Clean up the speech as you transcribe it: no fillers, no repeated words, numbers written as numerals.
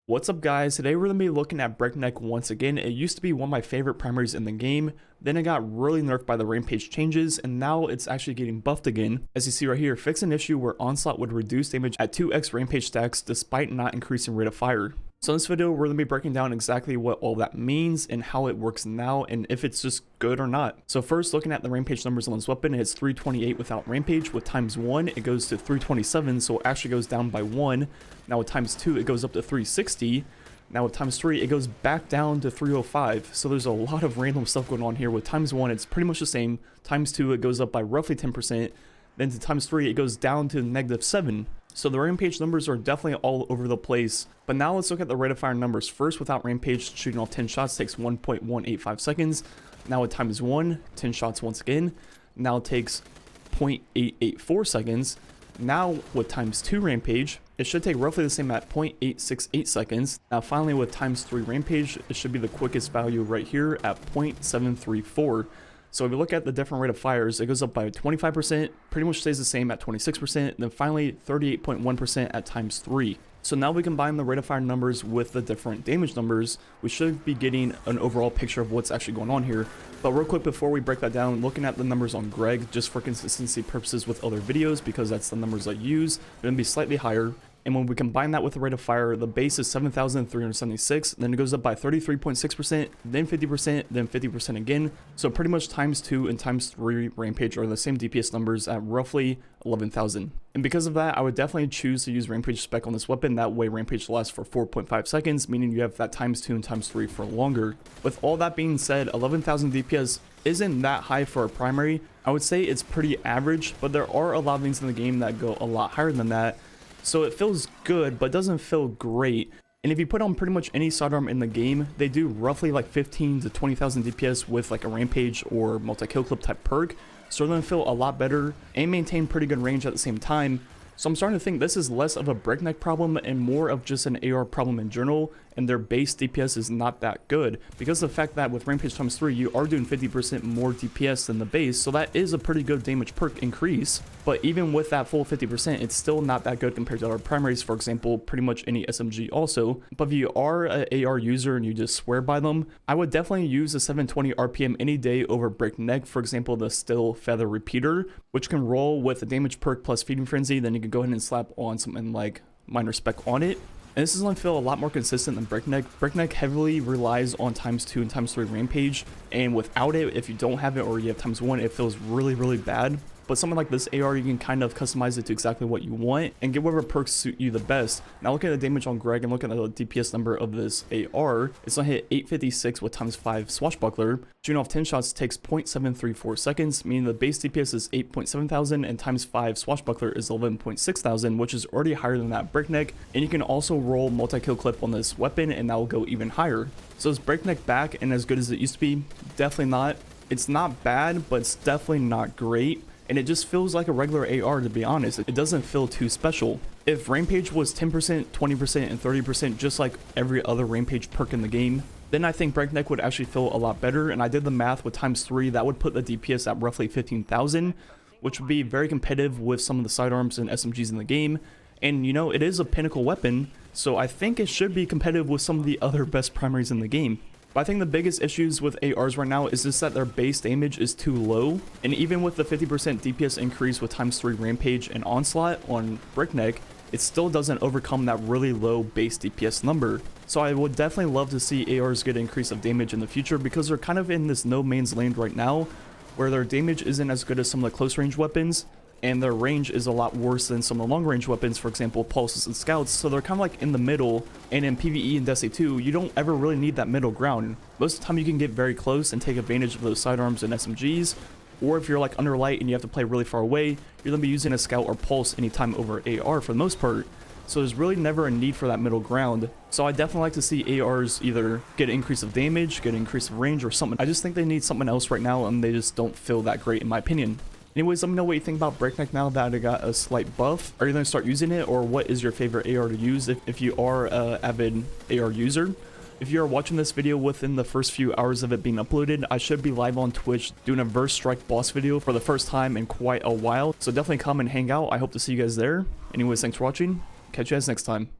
What's up guys, today we're going to be looking at Breakneck once again. It used to be one of my favorite primaries in the game, then it got really nerfed by the rampage changes, and now it's actually getting buffed again. As you see right here, fix an issue where Onslaught would reduce damage at 2x rampage stacks despite not increasing rate of fire. So in this video, we're going to be breaking down exactly what all that means and how it works now and if it's just good or not. So first, looking at the rampage numbers on this weapon, it's 328 without rampage. With times 1, it goes to 327, so it actually goes down by 1. Now with times 2, it goes up to 360. Now with times 3, it goes back down to 305. So there's a lot of random stuff going on here. With times 1, it's pretty much the same. Times 2, it goes up by roughly 10%. Then to times 3, it goes down to -7. So the rampage numbers are definitely all over the place. But now let's look at the rate of fire numbers. First, without rampage, shooting off 10 shots takes 1.185 seconds. Now with times 1, 10 shots once again. Now it takes 0.884 seconds. Now with times 2 rampage, it should take roughly the same at 0.868 seconds. Now finally with times 3 rampage, it should be the quickest value right here at 0.734. So if you look at the different rate of fires, it goes up by 25%, pretty much stays the same at 26%, then finally 38.1% at times 3. So now we combine the rate of fire numbers with the different damage numbers, we should be getting an overall picture of what's actually going on here. But real quick before we break that down, looking at the numbers on Greg, just for consistency purposes with other videos, because that's the numbers I use, they're going to be slightly higher. And when we combine that with the rate of fire, the base is 7,376, then it goes up by 33.6%, then 50%, then 50% again. So pretty much times 2 and times 3 rampage are the same DPS numbers at roughly 11,000. And because of that, I would definitely choose to use rampage spec on this weapon. That way rampage lasts for 4.5 seconds, meaning you have that times 2 and times 3 for longer. With all that being said, 11,000 DPS isn't that high for a primary. I would say it's pretty average, but there are a lot of things in the game that go a lot higher than that. So it feels good, but doesn't feel great. And if you put on pretty much any sidearm in the game, they do roughly like 15 to 20,000 DPS with like a rampage or multi-kill clip type perk. So they're gonna feel a lot better and maintain pretty good range at the same time. So I'm starting to think this is less of a Breakneck problem and more of just an AR problem in general, and their base DPS is not that good because of the fact that with Rampage times 3 you are doing 50% more DPS than the base, so that is a pretty good damage perk increase. But even with that full 50%, it's still not that good compared to other primaries, for example, pretty much any SMG also. But if you are an AR user and you just swear by them, I would definitely use the 720 RPM any day over Breakneck, for example the Still Feather Repeater, which can roll with a damage perk plus Feeding Frenzy. Then you can go ahead and slap on something like Minor Spec on it. And this is going to feel a lot more consistent than Breakneck. Breakneck heavily relies on times 2 and times 3 rampage, and without it, if you don't have it or you have times 1, it feels really bad. But something like this AR, you can kind of customize it to exactly what you want and get whatever perks suit you the best. Now look at the damage on Greg and look at the DPS number of this AR. It's gonna hit 856 with times 5 swashbuckler. Shooting off 10 shots takes 0.734 seconds, meaning the base DPS is 8.7 thousand and times 5 swashbuckler is 11.6 thousand, which is already higher than that Breakneck. And you can also roll multi-kill clip on this weapon and that will go even higher. So is Breakneck back and as good as it used to be? Definitely not. It's not bad, but it's definitely not great. And it just feels like a regular AR, to be honest. It doesn't feel too special. If Rampage was 10%, 20%, and 30% just like every other Rampage perk in the game, then I think Breakneck would actually feel a lot better. And I did the math with times 3, that would put the DPS at roughly 15,000, which would be very competitive with some of the sidearms and SMGs in the game. And you know, it is a pinnacle weapon, so I think it should be competitive with some of the other best primaries in the game. But I think the biggest issues with ARs right now is just that their base damage is too low, and even with the 50% DPS increase with times 3 rampage and onslaught on Breakneck, it still doesn't overcome that really low base DPS number. So I would definitely love to see ARs get an increase of damage in the future because they're kind of in this no man's land right now where their damage isn't as good as some of the close range weapons, and their range is a lot worse than some of the long range weapons, for example pulses and scouts. So they're kind of like in the middle, and in PvE and Destiny 2 you don't ever really need that middle ground. Most of the time you can get very close and take advantage of those sidearms and SMGs, or if you're like under light and you have to play really far away, you're going to be using a scout or pulse anytime over AR for the most part. So there's really never a need for that middle ground. So I definitely like to see ARs either get an increase of damage, get an increase of range, or something. I just think they need something else right now, and they just don't feel that great in my opinion. Anyways, let me know what you think about Breakneck now that it got a slight buff. Are you going to start using it, or what is your favorite AR to use if you are an avid AR user? If you are watching this video within the first few hours of it being uploaded, I should be live on Twitch doing a Verse Strike boss video for the first time in quite a while. So definitely come and hang out. I hope to see you guys there. Anyways, thanks for watching. Catch you guys next time.